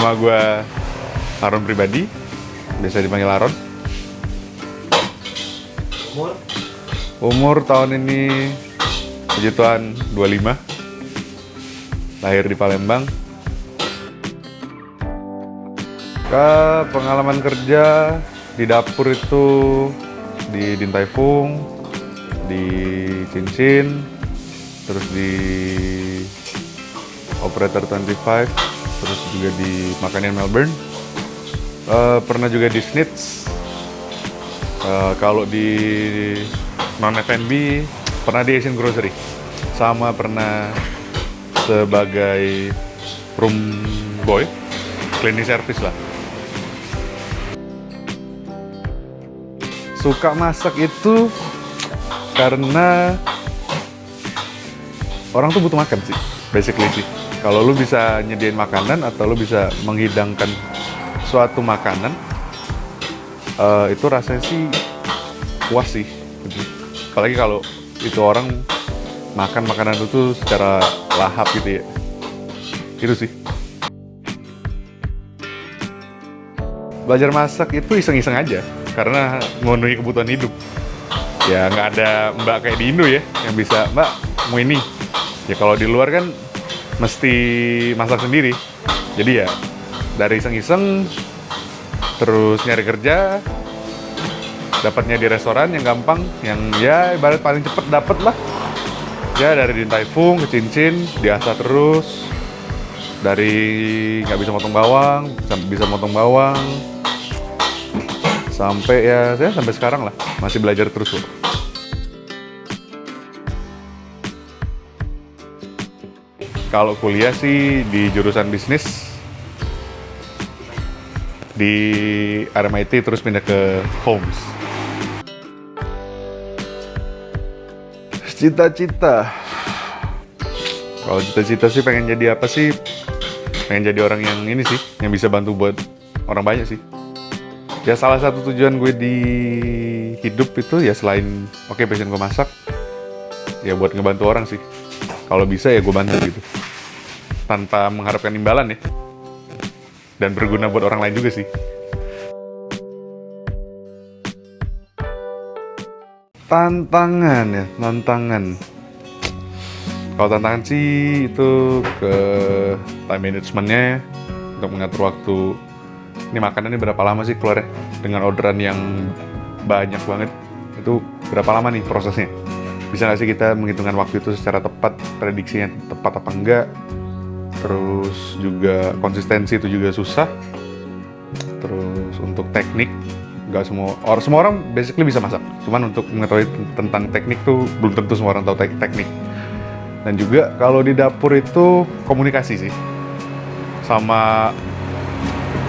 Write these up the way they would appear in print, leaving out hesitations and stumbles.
Nama gue Aron pribadi, biasa dipanggil Aron. Umur tahun ini puji Tuhan 25. Lahir di Palembang. Pengalaman kerja di dapur itu di Din Tai Fung, di Cincin, terus di Operator 25, terus juga di Makanan Melbourne. Pernah juga di Snitz. Kalau di non F&B pernah di Asian Grocery, sama pernah sebagai room boy, cleaning service lah. Suka masak itu karena orang tuh butuh makan sih, basically sih. Kalau lu bisa nyediain makanan atau lu bisa menghidangkan suatu makanan, itu rasanya sih puas sih. Apalagi kalau itu orang makan makanan itu secara lahap gitu ya. Itu sih. Belajar masak itu iseng-iseng aja, karena memenuhi kebutuhan hidup. Ya nggak ada mbak kayak di Indo ya, yang bisa, mbak mau ini. Ya kalau di luar kan mesti masak sendiri. Jadi ya dari iseng-iseng, terus nyari kerja, dapatnya di restoran yang gampang, yang ya ibarat paling cepet dapet lah. Ya dari Din Tai Fung ke Cincin, diasah terus. Dari nggak bisa motong bawang, sampai bisa motong bawang. Sampai ya saya sampai sekarang lah, masih belajar terus loh. Kalau kuliah sih di jurusan bisnis di RMIT, terus pindah ke Holmes. Cita-cita. Kalau cita-cita sih pengen jadi apa sih? Pengen jadi orang yang ini sih, yang bisa bantu buat orang banyak sih. Ya salah satu tujuan gue di hidup itu ya selain passion gue masak, ya buat ngebantu orang sih. Kalau bisa ya gue bantu gitu, tanpa mengharapkan imbalan ya, dan berguna buat orang lain juga sih. Tantangan. Kalau tantangan sih itu ke time managementnya, untuk mengatur waktu. Ini makanan ini berapa lama sih keluarnya? Dengan orderan yang banyak banget, itu berapa lama nih prosesnya? Bisa nggak sih kita menghitungkan waktu itu secara tepat, prediksinya tepat apa enggak? Terus juga konsistensi itu juga susah. Terus untuk teknik, nggak semua orang basically bisa masak. Cuman untuk mengetahui tentang teknik tuh belum tentu semua orang tahu teknik. Dan juga kalau di dapur itu komunikasi sih, sama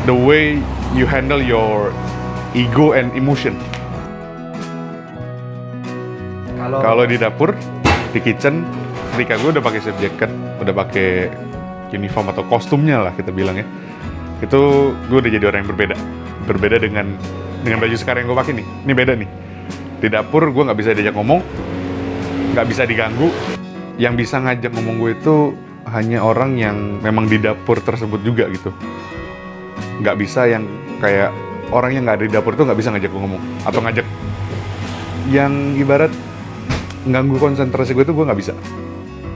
the way you handle your ego and emotion. Kalau di dapur, di kitchen, ketika gue udah pakai chef jacket, udah pakai uniform atau kostumnya lah kita bilang ya, itu gue udah jadi orang yang berbeda dengan baju sekarang yang gue pakai nih. Ini beda nih. Di dapur gue nggak bisa diajak ngomong, nggak bisa diganggu. Yang bisa ngajak ngomong gue itu hanya orang yang memang di dapur tersebut juga gitu. Nggak bisa yang kayak orang yang nggak ada di dapur itu nggak bisa ngajak gue ngomong, atau ngajak yang ibarat ganggu konsentrasi gue, itu gue nggak bisa.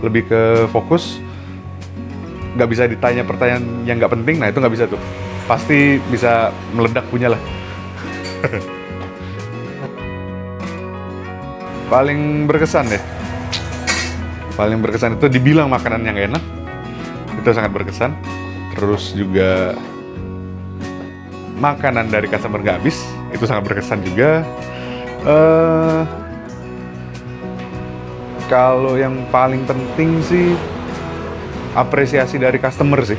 Lebih ke fokus, nggak bisa ditanya pertanyaan yang nggak penting, nah itu nggak bisa tuh. Pasti bisa meledak punya lah. Paling berkesan itu dibilang makanan yang enak, itu sangat berkesan. Terus juga makanan dari customer nggak habis, itu sangat berkesan juga. Kalau yang paling penting sih apresiasi dari customer sih.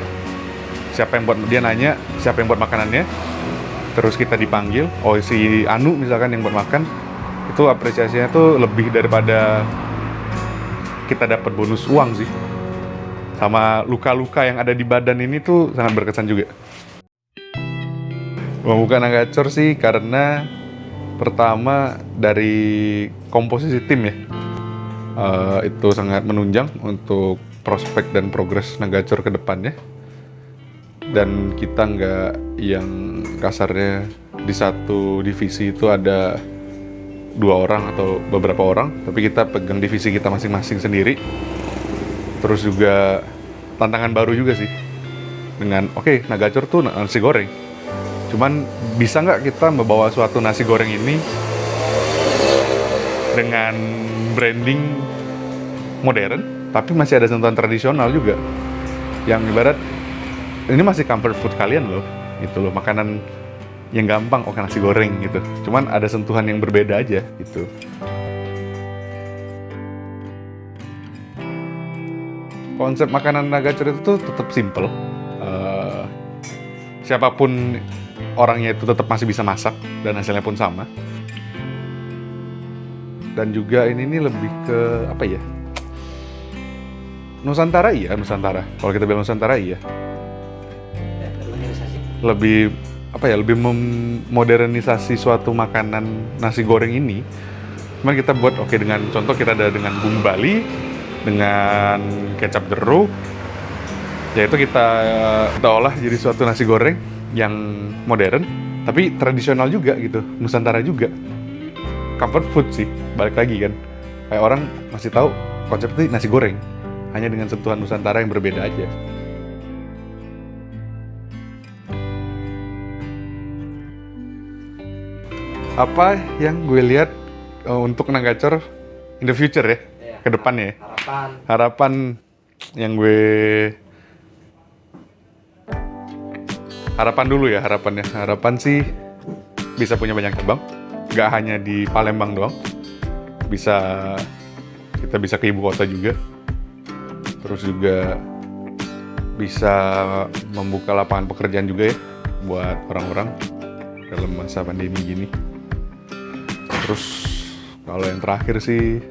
Siapa yang buat, dia nanya siapa yang buat makanannya, terus kita dipanggil, oh si Anu misalkan yang buat makan, itu apresiasinya tuh lebih daripada kita dapat bonus uang sih. Sama luka-luka yang ada di badan ini tuh sangat berkesan juga. Membuka Nagacor sih karena pertama dari komposisi tim ya, itu sangat menunjang untuk prospek dan progres Nagacor ke depannya. dan kita nggak yang kasarnya di satu divisi itu ada 2 orang atau beberapa orang, tapi kita pegang divisi kita masing-masing sendiri. Terus juga tantangan baru juga sih dengan Nagacor tuh nasi goreng, cuman bisa nggak kita membawa suatu nasi goreng ini dengan branding modern tapi masih ada sentuhan tradisional juga, yang ibarat ini masih comfort food kalian loh, gitu loh, makanan yang gampang, nasi goreng gitu, cuman ada sentuhan yang berbeda aja gitu. Konsep makanan Nagacor itu tuh tetap simple. Siapapun orangnya itu tetap masih bisa masak dan hasilnya pun sama. Dan juga ini lebih ke apa ya? Nusantara iya, Nusantara. Kalau kita bilang Nusantara iya. Lebih apa ya? Lebih memodernisasi suatu makanan nasi goreng ini. Cuma kita buat dengan contoh kita ada dengan bumbu Bali, dengan kecap jeruk. Yaitu kita olah jadi suatu nasi goreng yang modern, tapi tradisional juga gitu, Nusantara juga. Comfort food sih, balik lagi kan. Kayak orang masih tahu konsep itu nasi goreng, hanya dengan sentuhan Nusantara yang berbeda aja. Apa yang gue lihat untuk Nagacor in the future ya, ke depannya ya. Harapan yang gue harapan sih bisa punya banyak cabang, nggak hanya di Palembang doang, kita bisa ke ibu kota juga, terus juga bisa membuka lapangan pekerjaan juga ya buat orang-orang dalam masa pandemi gini. Terus kalau yang terakhir sih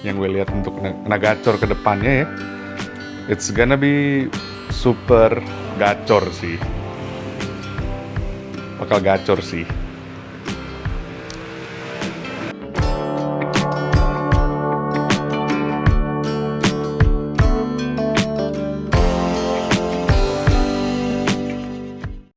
yang gue lihat untuk Nagacor ke depannya ya, it's gonna be super gacor sih. Bakal gacor sih.